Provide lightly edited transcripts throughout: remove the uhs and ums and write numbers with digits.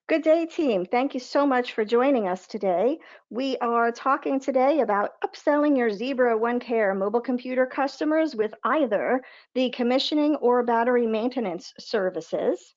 Good day, team. Thank you so much for joining us today. We are talking today about upselling your Zebra OneCare mobile computer customers with either the commissioning or battery maintenance services.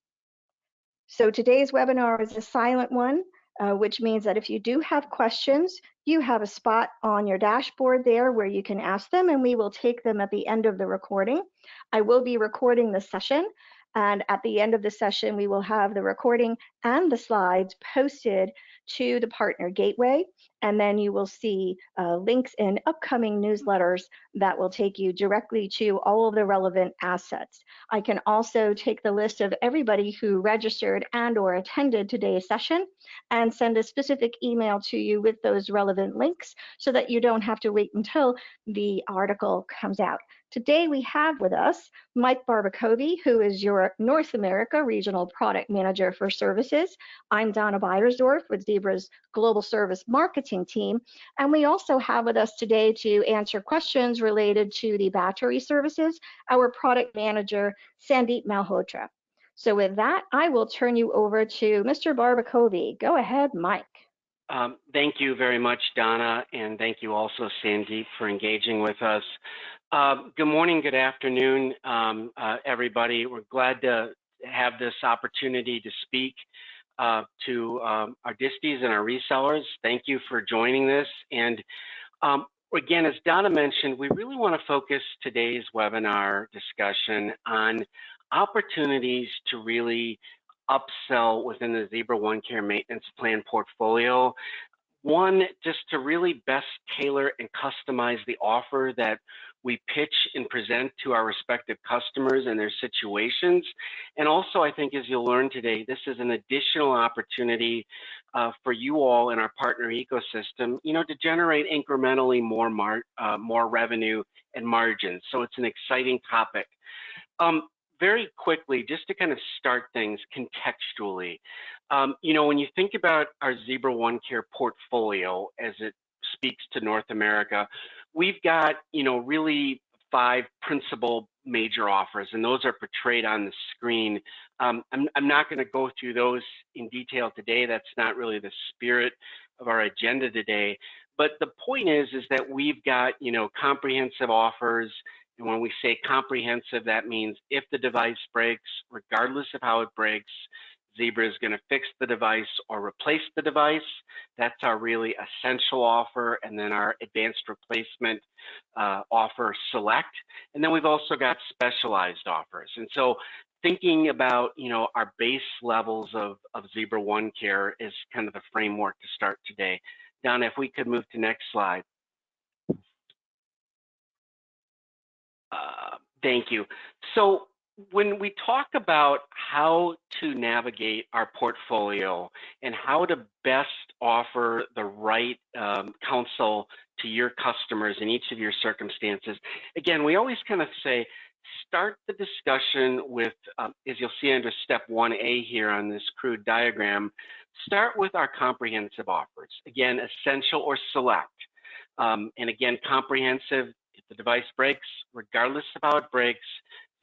So today's webinar is a silent one, which means that if you do have questions, you have a spot on your dashboard there where you can ask them, and we will take them at the end of the recording. I will be recording the session, and at the end of the session, we will have the recording and the slides posted to the partner gateway, and then you will see links in upcoming newsletters that will take you directly to all of the relevant assets. I can also take the list of everybody who registered and or attended today's session and send a specific email to you with those relevant links so that you don't have to wait until the article comes out. Today we have with us Mike Barbacovi, who is your North America Regional Product Manager for Services. I'm Donna Beiersdorf with Zebra's Global Service Marketing Team. And we also have with us today to answer questions related to the battery services, our Product Manager, Sandeep Malhotra. So with that, I will turn you over to Mr. Barbacovi. Go ahead, Mike. Thank you very much, Donna, and thank you also, Sandeep, for engaging with us. Good morning, good afternoon, everybody. We're glad to have this opportunity to speak to our disties and our resellers. Thank you for joining this. And again, as Donna mentioned, we really want to focus today's webinar discussion on opportunities to really upsell within the Zebra OneCare maintenance plan portfolio. One, just to really best tailor and customize the offer that we pitch and present to our respective customers and their situations. And also, I think as you'll learn today, this is an additional opportunity for you all in our partner ecosystem, to generate incrementally more revenue and margins. So it's an exciting topic. Very quickly, just to kind of start things contextually, when you think about our Zebra OneCare portfolio as it speaks to North America, we've got, really 5 principal major offers, and those are portrayed on the screen. I'm not going to go through those in detail today. That's not really the spirit of our agenda today. But the point is that we've got, comprehensive offers. And when we say comprehensive, that means if the device breaks, regardless of how it breaks, Zebra is going to fix the device or replace the device. That's our really essential offer. And then our advanced replacement offer, Select. And then we've also got specialized offers. And so thinking about, our base levels of Zebra OneCare is kind of the framework to start today. Donna, if we could move to next slide. Thank you. So when we talk about how to navigate our portfolio and how to best offer the right counsel to your customers in each of your circumstances, again, we always kind of say, start the discussion with, as you'll see under step 1A here on this crude diagram, start with our comprehensive offers. Again, essential or select. And again, comprehensive, if the device breaks, regardless of how it breaks,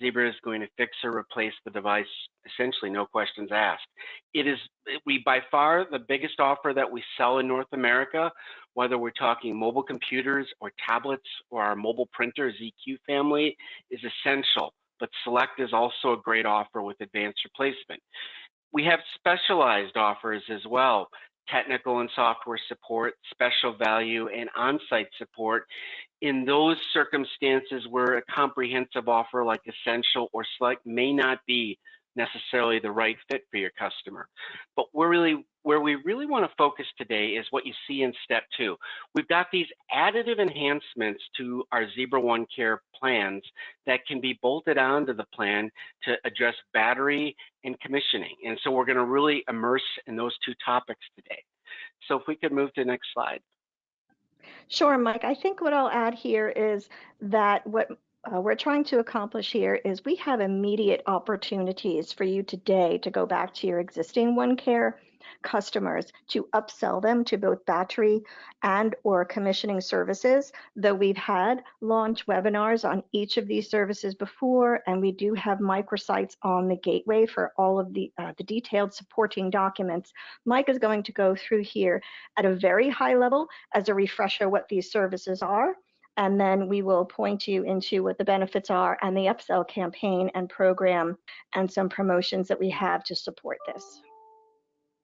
Zebra is going to fix or replace the device, essentially no questions asked. It is by far the biggest offer that we sell in North America, whether we're talking mobile computers or tablets or our mobile printer ZQ family is essential, but Select is also a great offer with advanced replacement. We have specialized offers as well. Technical and software support, special value, and on-site support. In those circumstances where a comprehensive offer like Essential or Select may not be necessarily the right fit for your customer. But where we really want to focus today is what you see in step 2. We've got these additive enhancements to our Zebra OneCare plans that can be bolted onto the plan to address battery and commissioning. And so we're going to really immerse in those 2 topics today. So if we could move to the next slide. Sure, Mike. I think what I'll add here is that what we're trying to accomplish here is we have immediate opportunities for you today to go back to your existing OneCare customers to upsell them to both battery and or commissioning services, though we've had launch webinars on each of these services before, and we do have microsites on the gateway for all of the detailed supporting documents. Mike is going to go through here at a very high level as a refresher what these services are, and then we will point you into what the benefits are and the upsell campaign and program and some promotions that we have to support this.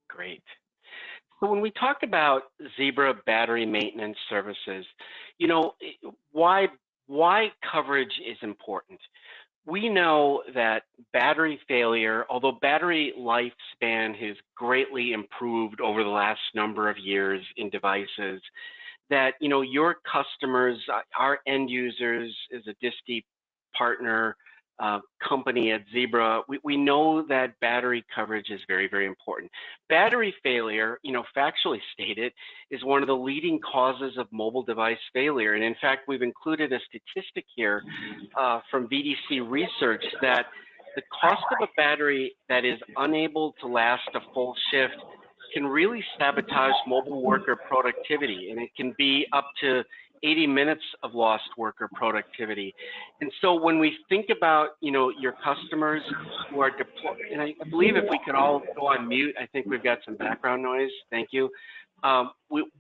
Great. So when we talk about Zebra battery maintenance services, you know, why coverage is important. We know that battery failure, although battery lifespan has greatly improved over the last number of years in devices, that, you know, your customers, our end users, as a disti partner company at Zebra, we know that battery coverage is very, very important. Battery failure, you know, factually stated, is one of the leading causes of mobile device failure. And in fact, we've included a statistic here from VDC research that the cost of a battery that is unable to last a full shift can really sabotage mobile worker productivity, and it can be up to 80 minutes of lost worker productivity. And so when we think about, you know, your customers who are deployed, and I believe if we could all go on mute, I think we've got some background noise. Thank you.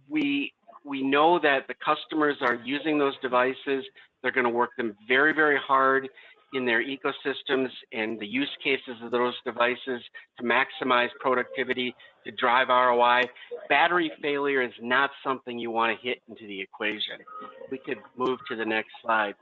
We know that the customers are using those devices. They're going to work them very, very hard in their ecosystems and the use cases of those devices to maximize productivity, to drive ROI. Battery failure is not something you want to hit into the equation. We could move to the next slide.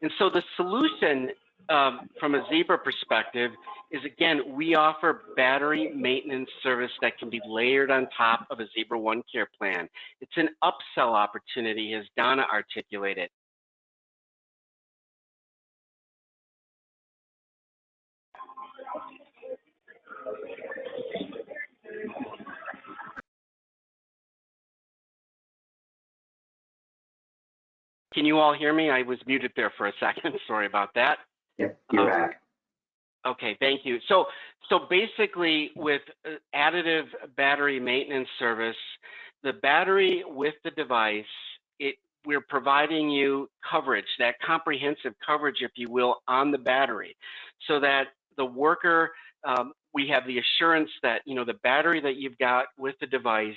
And so the solution from a Zebra perspective is, again, we offer battery maintenance service that can be layered on top of a Zebra OneCare plan. It's an upsell opportunity, as Donna articulated. Can you all hear me? I was muted there for a second. Sorry about that. Yep, you're back. Okay, thank you. So basically, with additive battery maintenance service, the battery with the device, we're providing you coverage, that comprehensive coverage, if you will, on the battery, so that the worker, we have the assurance that, you know, the battery that you've got with the device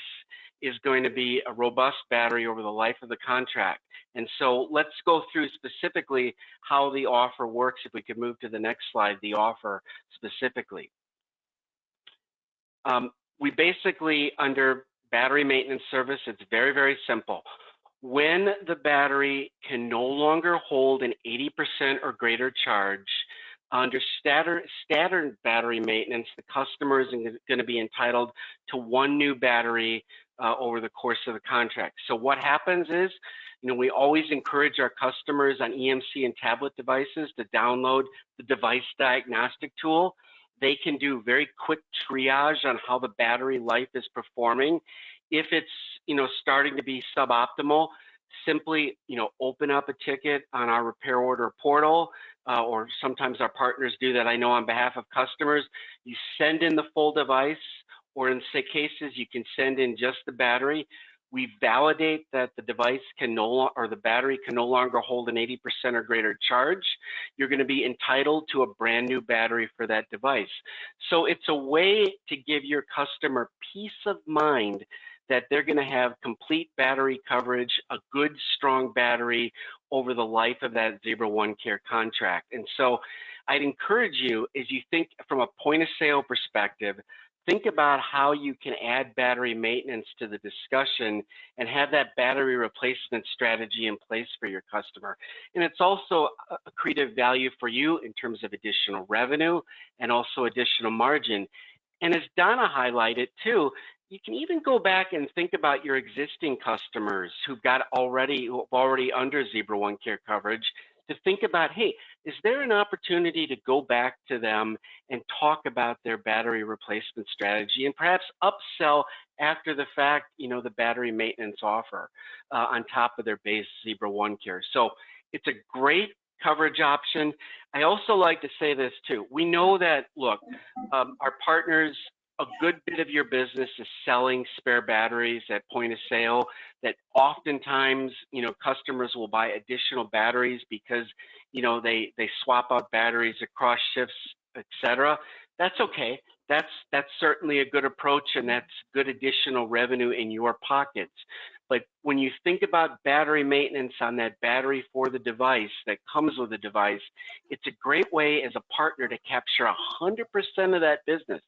is going to be a robust battery over the life of the contract. And so let's go through specifically how the offer works. If we could move to the next slide, the offer specifically. We basically, under battery maintenance service, it's very, very simple. When the battery can no longer hold an 80% or greater charge, under standard battery maintenance, the customer is going to be entitled to one new battery over the course of the contract. So what happens is, you know, we always encourage our customers on EMC and tablet devices to download the device diagnostic tool. They can do very quick triage on how the battery life is performing. If it's, you know, starting to be suboptimal, simply, you know, open up a ticket on our repair order portal, or sometimes our partners do that, I know, on behalf of customers. You send in the full device, or in some cases, you can send in just the battery. We validate that the device can the battery can no longer hold an 80% or greater charge. You're going to be entitled to a brand new battery for that device. So it's a way to give your customer peace of mind that they're going to have complete battery coverage, a good, strong battery over the life of that Zebra OneCare contract. And so I'd encourage you, as you think from a point of sale perspective, think about how you can add battery maintenance to the discussion and have that battery replacement strategy in place for your customer. And it's also a creative value for you in terms of additional revenue and also additional margin. And as Donna highlighted too, you can even go back and think about your existing customers who've already under Zebra OneCare coverage, to think about, hey, is there an opportunity to go back to them and talk about their battery replacement strategy and perhaps upsell after the fact, you know, the battery maintenance offer on top of their base Zebra OneCare. So it's a great coverage option. I also like to say this too. We know that, look, our partners a good bit of your business is selling spare batteries at point of sale, that oftentimes, customers will buy additional batteries because, they swap out batteries across shifts, etc. That's okay. That's certainly a good approach, and that's good additional revenue in your pockets. But when you think about battery maintenance on that battery for the device that comes with the device, it's a great way as a partner to capture 100% of that business,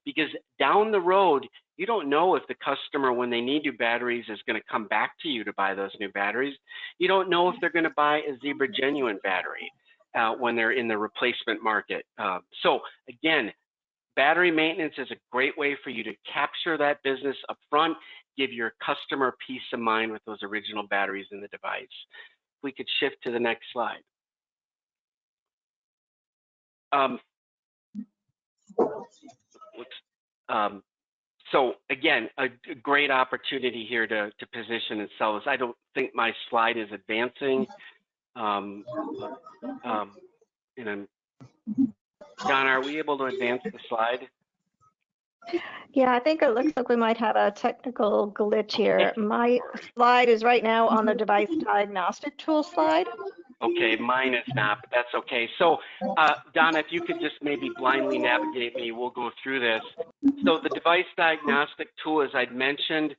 because down the road, you don't know if the customer, when they need new batteries, is going to come back to you to buy those new batteries. You don't know if they're going to buy a Zebra Genuine battery when they're in the replacement market. So again, battery maintenance is a great way for you to capture that business up front, give your customer peace of mind with those original batteries in the device. If we could shift to the next slide. So again, a great opportunity here to position and sell this. I don't think my slide is advancing. And Donna, are we able to advance the slide? Yeah, I think it looks like we might have a technical glitch here. My slide is right now on the device diagnostic tool slide. Okay, mine is not, but that's okay. So, Donna, if you could just maybe blindly navigate me, we'll go through this. So the device diagnostic tool, as I'd mentioned,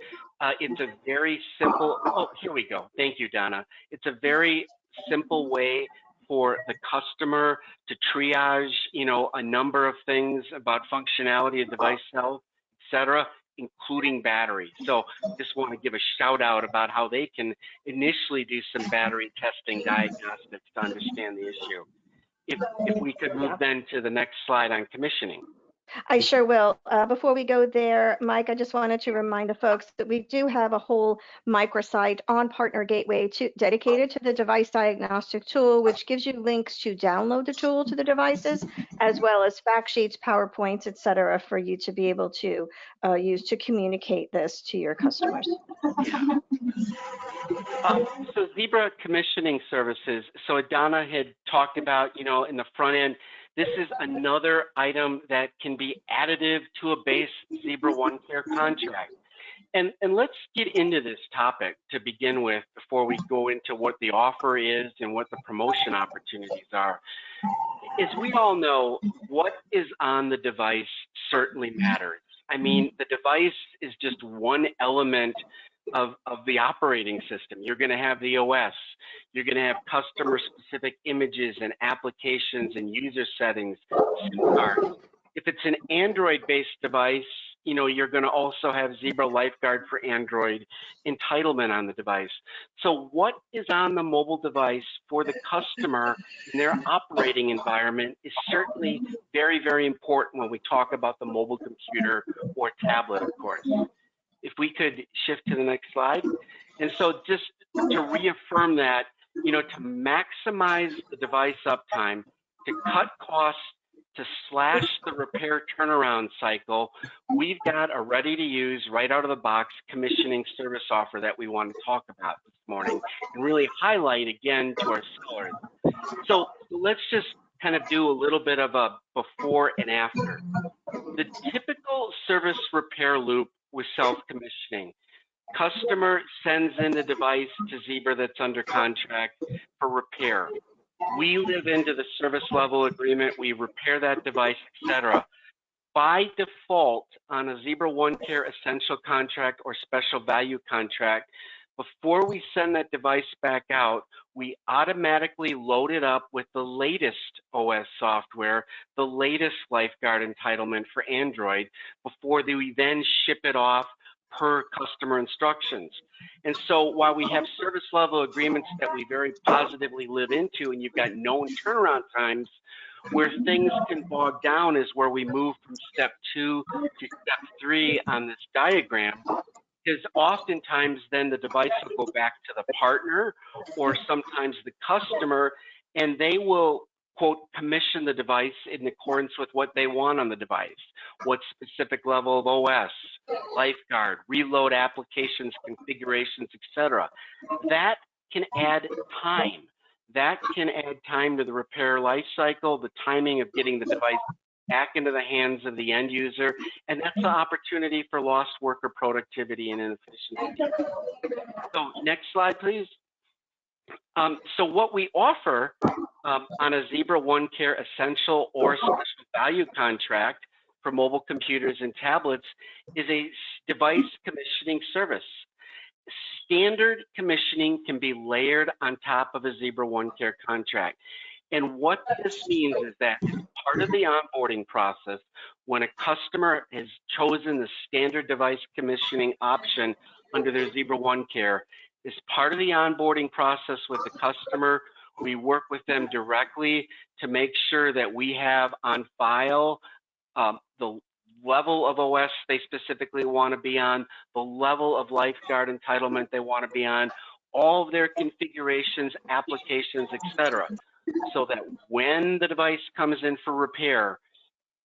it's a very simple, oh, here we go. Thank you, Donna. It's a very simple way for the customer to triage, a number of things about functionality of device health, et cetera, including battery. So just want to give a shout out about how they can initially do some battery testing diagnostics to understand the issue. If we could move then to the next slide on commissioning. I sure will. Before we go there, Mike, I just wanted to remind the folks that we do have a whole microsite on Partner Gateway dedicated to the device diagnostic tool, which gives you links to download the tool to the devices, as well as fact sheets, PowerPoints, et cetera, for you to be able to use to communicate this to your customers. So Zebra commissioning services. So Donna had talked about, in the front end, this is another item that can be additive to a base Zebra OneCare contract. And let's get into this topic to begin with before we go into what the offer is and what the promotion opportunities are. As we all know, what is on the device certainly matters. I mean, the device is just one element of the operating system. You're going to have the OS. You're going to have customer-specific images and applications and user settings, SIM cards. If it's an Android-based device, you're going to also have Zebra Lifeguard for Android entitlement on the device. So what is on the mobile device for the customer in their operating environment is certainly very, very important when we talk about the mobile computer or tablet, of course. If we could shift to the next slide. And so just to reaffirm that, to maximize the device uptime, to cut costs, to slash the repair turnaround cycle, we've got a ready-to-use, right out of the box commissioning service offer that we want to talk about this morning and really highlight again to our sellers. So let's just kind of do a little bit of a before and after. The typical service repair loop with self-commissioning. Customer sends in the device to Zebra that's under contract for repair. We live into the service level agreement, we repair that device, etc. By default, on a Zebra OneCare Essential contract or Special Value contract, before we send that device back out, we automatically load it up with the latest OS software, the latest Lifeguard entitlement for Android, before we then ship it off per customer instructions. And so while we have service level agreements that we very positively live into, and you've got known turnaround times, where things can bog down is where we move from step 2 to step 3 on this diagram. Because oftentimes then the device will go back to the partner or sometimes the customer, and they will, quote, commission the device in accordance with what they want on the device, what specific level of OS, Lifeguard, reload applications, configurations, etc. That can add time. That can add time to the repair life cycle, the timing of getting the device back into the hands of the end user, and that's the opportunity for lost worker productivity and inefficiency. So next slide, please. So what we offer on a Zebra OneCare Essential or Special Value contract for mobile computers and tablets is a device commissioning service. Standard commissioning can be layered on top of a Zebra OneCare contract. And what this means is that as part of the onboarding process, when a customer has chosen the standard device commissioning option under their Zebra OneCare, as part of the onboarding process with the customer, we work with them directly to make sure that we have on file the level of OS they specifically want to be on, the level of lifeguard entitlement they want to be on, all of their configurations, applications, etc. So that when the device comes in for repair,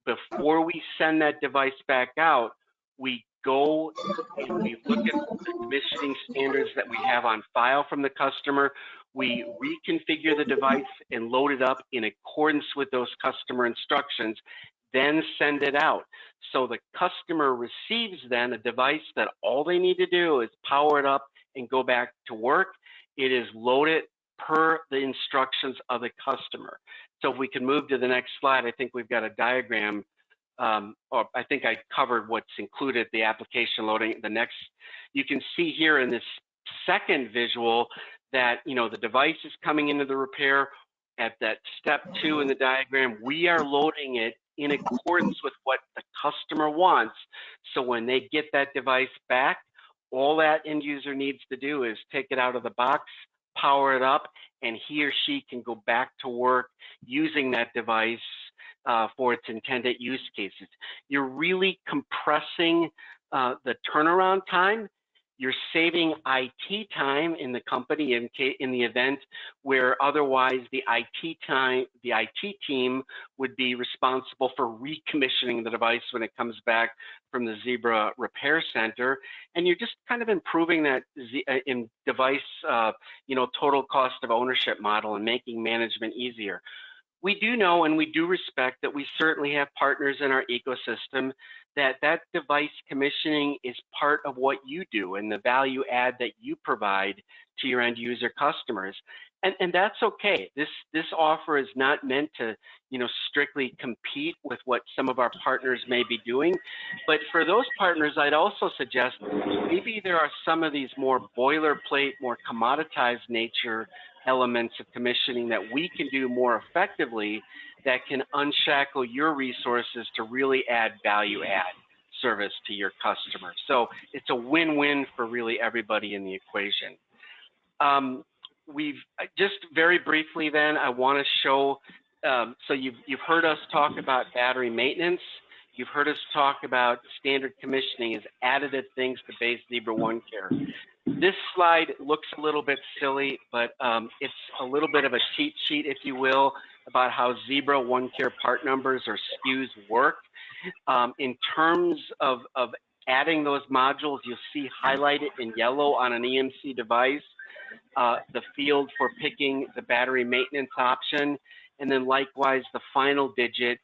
before we send that device back out, we go and we look at the commissioning standards that we have on file from the customer. We reconfigure the device and load it up in accordance with those customer instructions, then send it out. So the customer receives then a device that all they need to do is power it up and go back to work. It is loaded per the instructions of the customer. So if we can move to the next slide, I think we've got a diagram, or I think I covered what's included, the application loading. The next, you can see here in this second visual that, you know, the device is coming into the repair. At that step 2 in the diagram, we are loading it in accordance with what the customer wants. So when they get that device back, all that end user needs to do is take it out of the box, power it up, and he or she can go back to work using that device for its intended use cases. You're really compressing the turnaround time. You're saving IT time in the company in the event where otherwise the IT team would be responsible for recommissioning the device when it comes back from the Zebra Repair Center, and you're just kind of improving that in device, total cost of ownership model and making management easier. We do know and we do respect that we certainly have partners in our ecosystem that device commissioning is part of what you do and the value add that you provide to your end user customers. And that's okay. This offer is not meant to, strictly compete with what some of our partners may be doing. But for those partners, I'd also suggest maybe there are some of these more boilerplate, more commoditized nature elements of commissioning that we can do more effectively that can unshackle your resources to really add value add service to your customer. So it's a win-win for really everybody in the equation. We've just very briefly then, I want to show, so you've heard us talk about battery maintenance. You've heard us talk about standard commissioning as additive things to base Zebra OneCare. This slide looks a little bit silly, but it's a little bit of a cheat sheet, if you will, about how Zebra OneCare part numbers or SKUs work. In terms of adding those modules, you'll see highlighted in yellow on an EMC device, the field for picking the battery maintenance option, and then likewise the final digit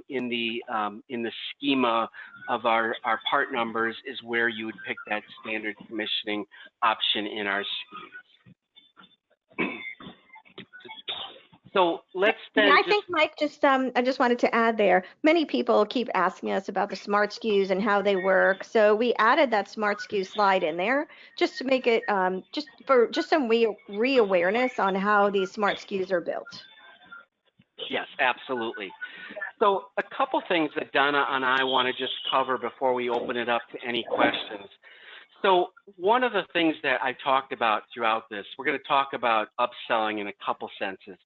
in the schema of our part numbers is where you would pick that standard commissioning option in our SKUs. So let's then. Yeah, I think Mike I just wanted to add there. Many people keep asking us about the smart SKUs and how they work. So we added that smart SKU slide in there just to make it just some re-awareness on how these smart SKUs are built. Yes, absolutely. So a couple things that Donna and I want to just cover before we open it up to any questions. So one of the things that I talked about throughout this, we're going to talk about upselling in a couple senses.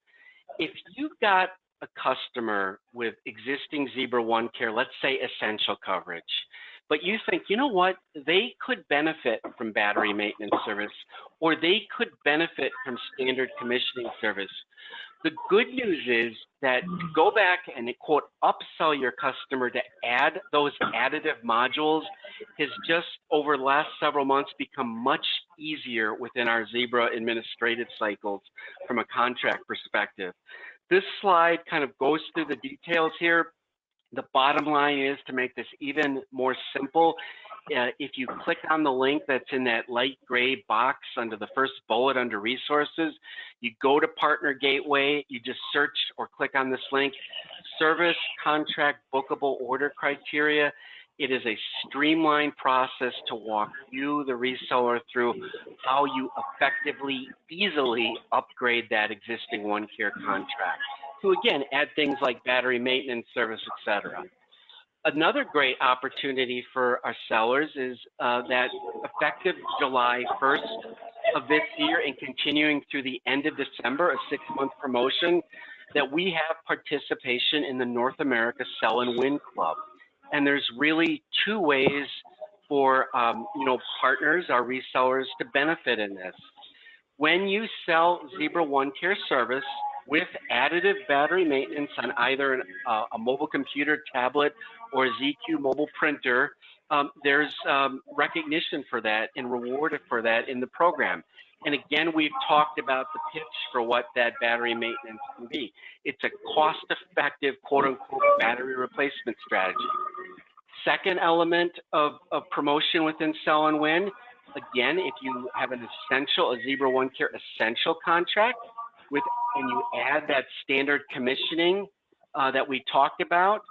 If you've got a customer with existing Zebra OneCare, let's say essential coverage, but you think, you know what, they could benefit from battery maintenance service, or they could benefit from standard commissioning service. The good news is that go back and quote upsell your customer to add those additive modules has just over the last several months become much easier within our Zebra administrative cycles from a contract perspective. This slide kind of goes through the details here. The bottom line is, to make this even more simple, if you click on the link that's in that light gray box under the first bullet under resources, you go to Partner Gateway, you just search or click on this link, Service Contract Bookable Order Criteria. It is a streamlined process to walk you, the reseller, through how you effectively, easily upgrade that existing OneCare contract to, again, add things like battery maintenance service, etc. Another great opportunity for our sellers is that effective July 1st of this year and continuing through the end of December, a 6-month promotion, that we have participation in the North America Sell and Win Club. And there's really 2 ways for partners, our resellers, to benefit in this. When you sell Zebra OneCare service with additive battery maintenance on either a mobile computer, tablet, or a ZQ mobile printer, there's recognition for that and rewarded for that in the program. And again, we've talked about the pitch for what that battery maintenance can be. It's a cost-effective, quote-unquote, battery replacement strategy. Second element of promotion within Sell and Win, again, if you have a Zebra OneCare Essential contract, and you add that standard commissioning that we talked about,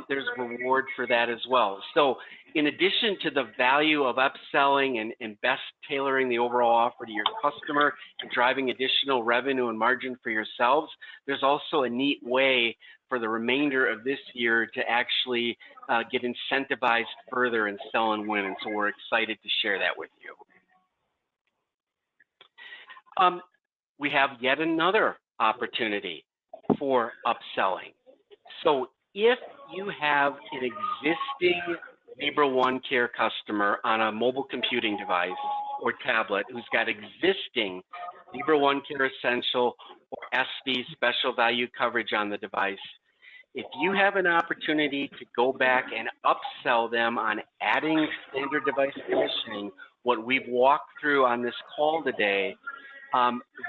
there's reward for that as well. So in addition to the value of upselling and best tailoring the overall offer to your customer and driving additional revenue and margin for yourselves, there's also a neat way for the remainder of this year to actually get incentivized further in Sell and Win. And so we're excited to share that with you. We have yet another opportunity for upselling. So if you have an existing Zebra OneCare customer on a mobile computing device or tablet who's got existing Zebra OneCare Essential or SD special value coverage on the device, if you have an opportunity to go back and upsell them on adding standard device commissioning, what we've walked through on this call today,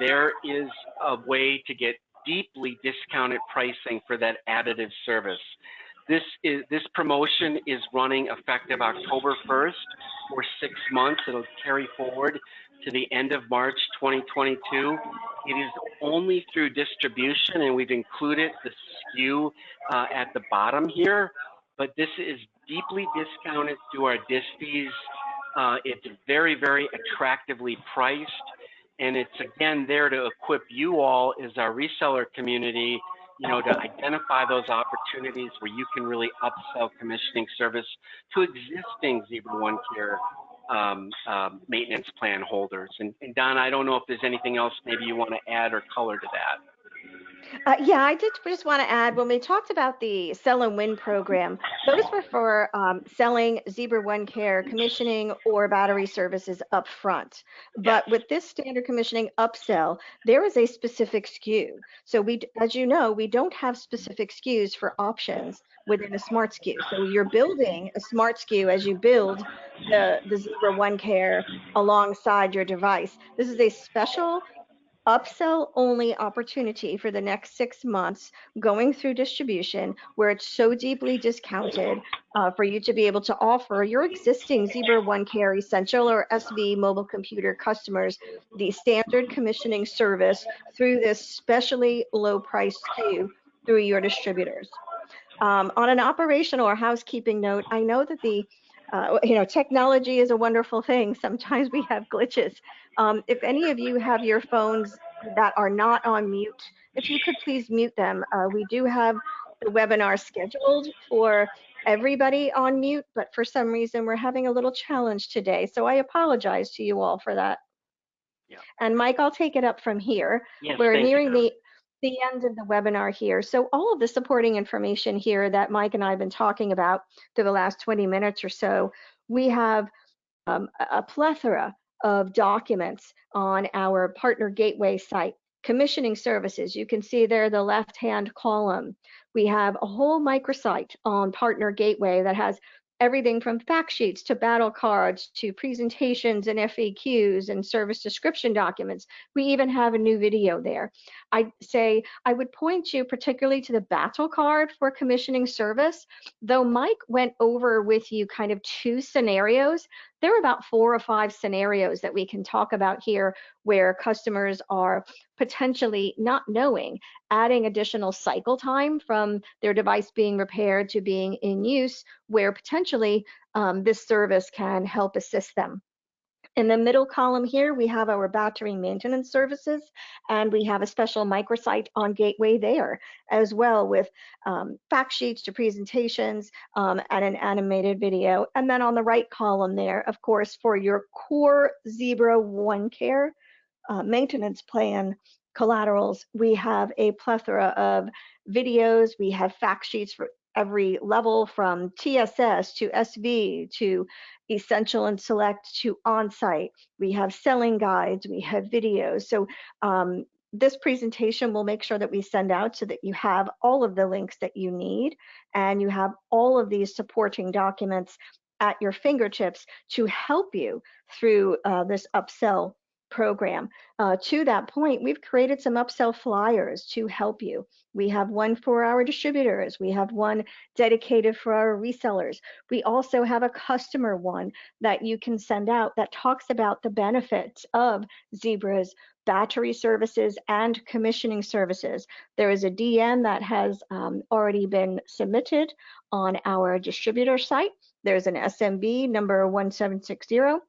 there is a way to get deeply discounted pricing for that additive service. This promotion is running effective October 1st for 6 months. It'll carry forward to the end of March 2022. It is only through distribution, and we've included the SKU at the bottom here, but this is deeply discounted through our disties. It's very, very attractively priced, and it's again there to equip you all as our reseller community, to identify those opportunities where you can really upsell commissioning service to existing Zebra OneCare maintenance plan holders. And Donna, I don't know if there's anything else maybe you want to add or color to that. Yeah, I did just want to add, when we talked about the Sell and Win program, those were for selling Zebra OneCare commissioning or battery services up front. But with this standard commissioning upsell, there is a specific SKU. So as you know, we don't have specific SKUs for options within a smart SKU. So you're building a smart SKU as you build the Zebra OneCare alongside your device. This is a special upsell only opportunity for the next 6 months going through distribution, where it's so deeply discounted for you to be able to offer your existing Zebra OneCare Essential or SV mobile computer customers the standard commissioning service through this specially low price SKU through your distributors. On an operational or housekeeping note, I know that the technology is a wonderful thing. Sometimes we have glitches. If any of you have your phones that are not on mute, if you could please mute them. We do have the webinar scheduled for everybody on mute, but for some reason we're having a little challenge today. So I apologize to you all for that. Yeah. And Mike, I'll take it up from here. Yes, we're nearing the end of the webinar here. So all of the supporting information here that Mike and I have been talking about through the last 20 minutes or so, we have a plethora of documents on our Partner Gateway site. Commissioning services, you can see there the left-hand column. We have a whole microsite on Partner Gateway that has everything from fact sheets to battle cards to presentations and FAQs and service description documents. We even have a new video there. I'd say I would point you particularly to the battle card for commissioning service. Though Mike went over with you kind of 2 scenarios, there are about 4 or 5 scenarios that we can talk about here where customers are potentially not knowing, adding additional cycle time from their device being repaired to being in use, where potentially this service can help assist them. In the middle column here, we have our battery maintenance services, and we have a special microsite on Gateway there as well, with fact sheets to presentations and an animated video. And then on the right column there, of course, for your core Zebra OneCare maintenance plan collaterals, we have a plethora of videos. We have fact sheets for every level from TSS to SV to Essential and Select to On-Site. We have selling guides, we have videos. So this presentation will make sure that we send out so that you have all of the links that you need, and you have all of these supporting documents at your fingertips to help you through this upsell program. To that point, we've created some upsell flyers to help you. We have one for our distributors. We have one dedicated for our resellers. We also have a customer one that you can send out that talks about the benefits of Zebra's battery services and commissioning services. There is a DM that has already been submitted on our distributor site. There's an SMB number 1760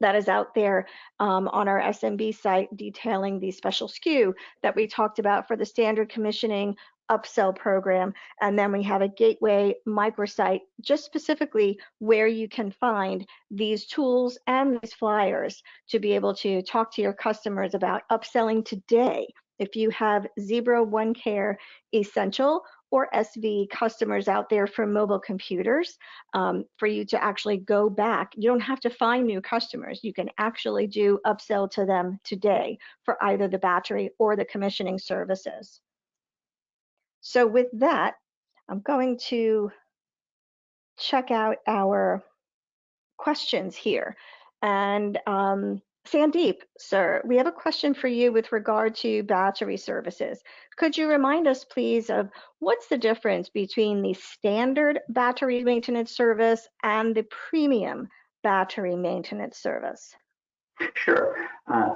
that is out there on our SMB site detailing the special SKU that we talked about for the standard commissioning upsell program. And then we have a Gateway microsite just specifically where you can find these tools and these flyers to be able to talk to your customers about upselling today. If you have Zebra OneCare Essential or SV customers out there for mobile computers, for you to actually go back. You don't have to find new customers. You can actually do upsell to them today for either the battery or the commissioning services. So with that, I'm going to check out our questions here. And Sandeep, sir, we have a question for you with regard to battery services. Could you remind us, please, of what's the difference between the standard battery maintenance service and the premium battery maintenance service? Sure.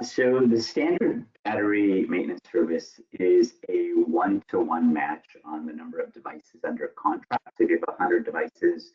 So the standard battery maintenance service is a one-to-one match on the number of devices under contract. So if you have 100 devices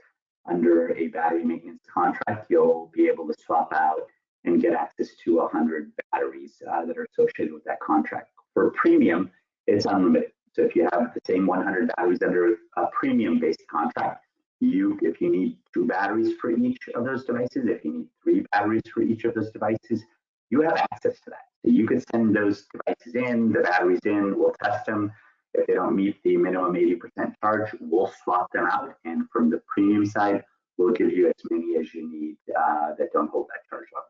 under a battery maintenance contract, you'll be able to swap out and get access to 100 batteries that are associated with that contract. For premium, it's unlimited. So if you have the same 100 batteries under a premium-based contract, if you need 2 batteries for each of those devices, if you need 3 batteries for each of those devices, you have access to that. So you can send those devices in, the batteries in, we'll test them. If they don't meet the minimum 80% charge, we'll swap them out. And from the premium side, we'll give you as many as you need that don't hold that charge level.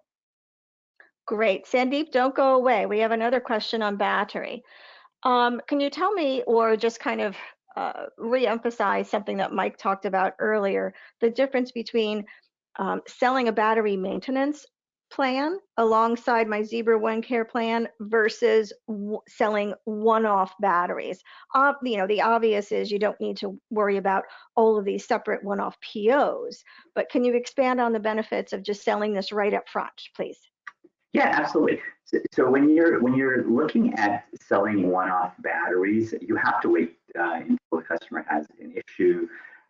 Great. Sandeep, don't go away. We have another question on battery. Can you tell me, or just kind of re-emphasize something that Mike talked about earlier, the difference between selling a battery maintenance plan alongside my Zebra OneCare plan versus selling one-off batteries? The obvious is you don't need to worry about all of these separate one-off POs, but can you expand on the benefits of just selling this right up front, please? Yeah, absolutely. So when you're looking at selling one-off batteries, you have to wait until the customer has an issue.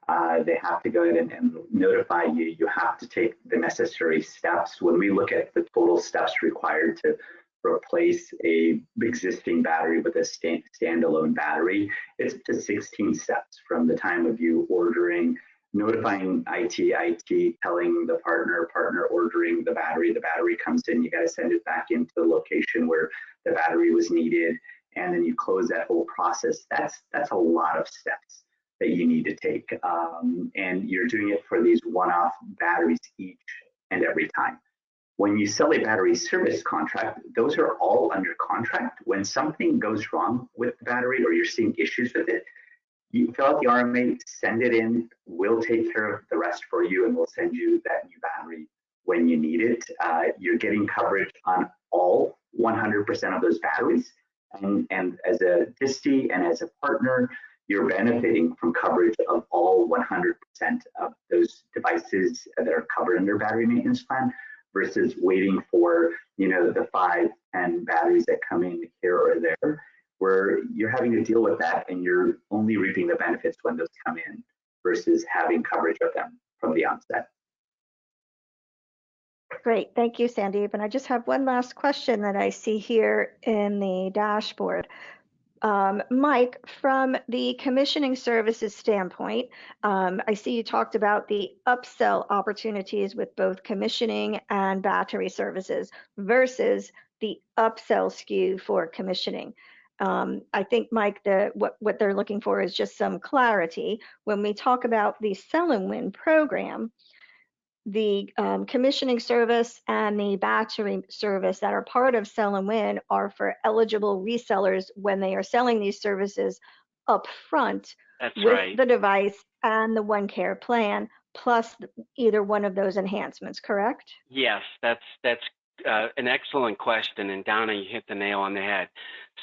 They have to go ahead and notify you. You have to take the necessary steps. When we look at the total steps required to replace a existing battery with a standalone battery, it's up to 16 steps from the time of you ordering, notifying IT telling the partner ordering the battery comes in, you got to send it back into the location where the battery was needed, and then you close that whole process. That's a lot of steps that you need to take, and you're doing it for these one-off batteries each and every time. When you sell a battery service contract, those are all under contract. When something goes wrong with the battery or you're seeing issues with it, You fill out the RMA, send it in. We'll take care of the rest for you, and we'll send you that new battery when you need it. You're getting coverage on all 100% of those batteries. And as a distie and as a partner, you're benefiting from coverage of all 100% of those devices that are covered under battery maintenance plan, versus waiting for, you know, the 5, 10 batteries that come in here or there, where you're having to deal with that and you're only reaping the benefits when those come in, versus having coverage of them from the onset. Great, thank you, Sandeep. And I just have one last question that I see here in the dashboard. Mike, from the commissioning services standpoint, I see you talked about the upsell opportunities with both commissioning and battery services versus the upsell SKU for commissioning. I think, Mike, what they're looking for is just some clarity. When we talk about the Sell and Win program, the commissioning service and the battery service that are part of Sell and Win are for eligible resellers when they are selling these services up front with the device and the OneCare plan, plus either one of those enhancements, correct? Yes, that's an excellent question, and Donna, you hit the nail on the head.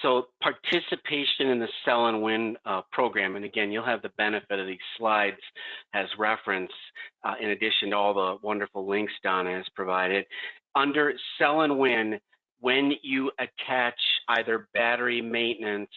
So participation in the Sell and Win program, and again, you'll have the benefit of these slides as reference, in addition to all the wonderful links Donna has provided. Under Sell and Win, when you attach either battery maintenance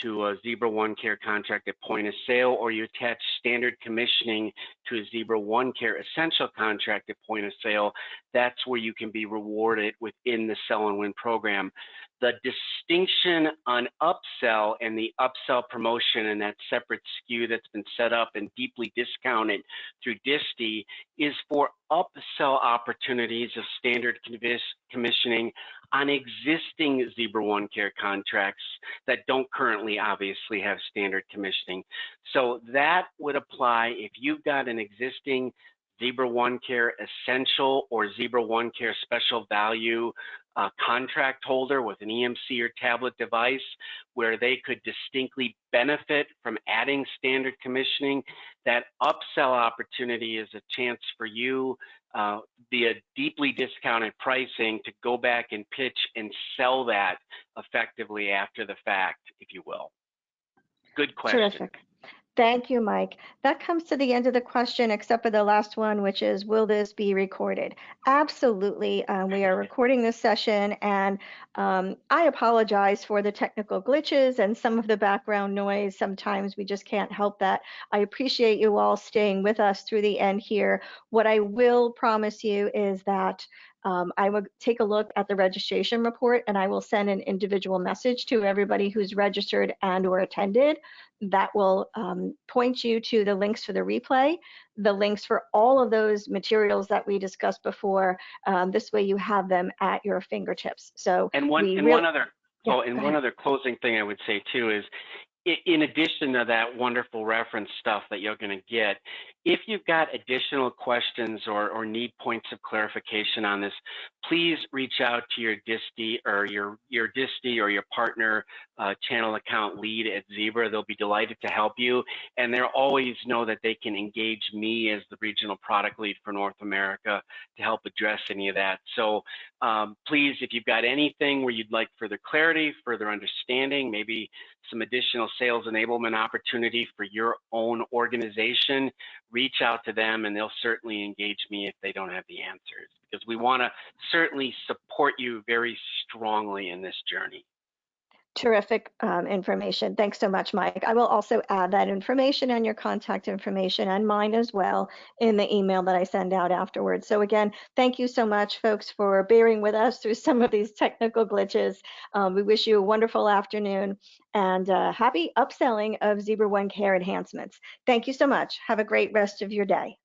to a Zebra OneCare contract at point of sale, or you attach standard commissioning to a Zebra OneCare essential contract at point of sale, that's where you can be rewarded within the Sell and Win program. The distinction on upsell and the upsell promotion and that separate SKU that's been set up and deeply discounted through distie is for upsell opportunities of standard commissioning on existing Zebra OneCare contracts that don't currently obviously have standard commissioning. So that would apply if you've got an existing Zebra OneCare Essential or Zebra OneCare Special Value contract holder with an EMC or tablet device, where they could distinctly benefit from adding standard commissioning. That upsell opportunity is a chance for you via deeply discounted pricing to go back and pitch and sell that effectively after the fact, if you will. Good question. Terrific. Thank you, Mike. That comes to the end of the question, except for the last one, which is, will this be recorded? Absolutely. We are recording this session, and I apologize for the technical glitches and some of the background noise. Sometimes we just can't help that. I appreciate you all staying with us through the end here. What I will promise you is that I will take a look at the registration report, and I will send an individual message to everybody who's registered and or attended. That will point you to the links for the replay, the links for all of those materials that we discussed before. This way you have them at your fingertips. So one other closing thing I would say too is, in addition to that wonderful reference stuff that you're going to get, if you've got additional questions or need points of clarification on this, please reach out to your distie or your distie or your partner channel account lead at Zebra. They'll be delighted to help you, and they'll always know that they can engage me as the regional product lead for North America to help address any of that. So please, if you've got anything where you'd like further clarity, further understanding, maybe some additional sales enablement opportunity for your own organization, reach out to them, and they'll certainly engage me if they don't have the answers, because we want to certainly support you very strongly in this journey. Terrific information. Thanks so much, Mike. I will also add that information and your contact information and mine as well in the email that I send out afterwards. So again, thank you so much, folks, for bearing with us through some of these technical glitches. We wish you a wonderful afternoon and happy upselling of Zebra OneCare enhancements. Thank you so much. Have a great rest of your day.